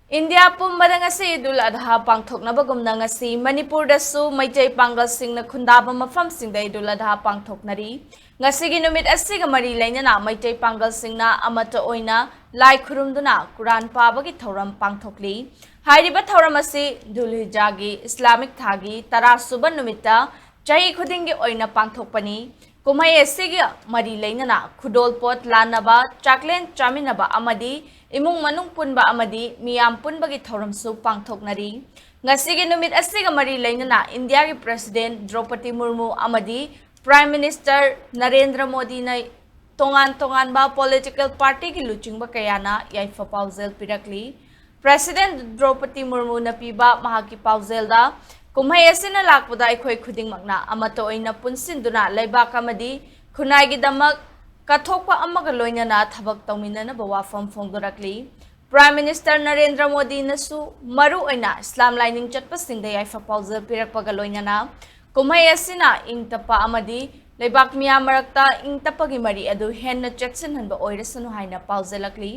India pumbada ngasi Idul Adha Pangthoknabagumna ngasi Manipur dasu Maitai Pangal singna khundaba mafam singda Idul Adha Pangthoknari ngasigi numit asiga mari lainana Maitai Pangal singna amata oina lai khurumduna Quran pabagi thoram pangthokli hairiba thoram asi Dhul-Hijjagi Islamic thagi tarasuba numita chahi khudingi oina pangthokpani kumai asigi mari lainana khudol pot lanaba chaklen chaminaba amadi imung manung punba amadi miyam punbagi thoramsu pangthoknari ngasigi numit asiga mari lainana India ki President Draupadi Murmu amadi Prime Minister Narendra Modi na tongan ba political party ki luchingba kayana yaifa pausel pirakli President Draupadi Murmu na piba mahaki pausel da kumhay asina lakpada akhoi khuding magna amato oina punsinduna laibak amadi khunai gi damak Kathokpa amaga loinana thabak tawminana bawafam phongdorakli Prime Minister Narendra Modi nasu maru oina Islam lining chatpa singda yaifa pausel pirakpaga loinana kumhay asina ingtapa amadi leibak miya marakta ingtapagi mari adu henna chetsinhanba oirasanu haina pauselakli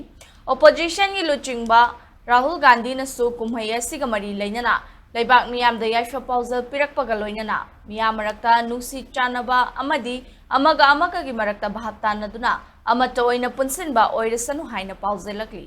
opposition gi luchingba Rahul Gandhi nasu kumhay asiga mari lainana leibak miyam da yaifa pausel pirakpaga loinana miya marakta nusi chanaba amadi amaga gi marakta bhaptanaduna amato oina punsinba oirasanu haina pauselakli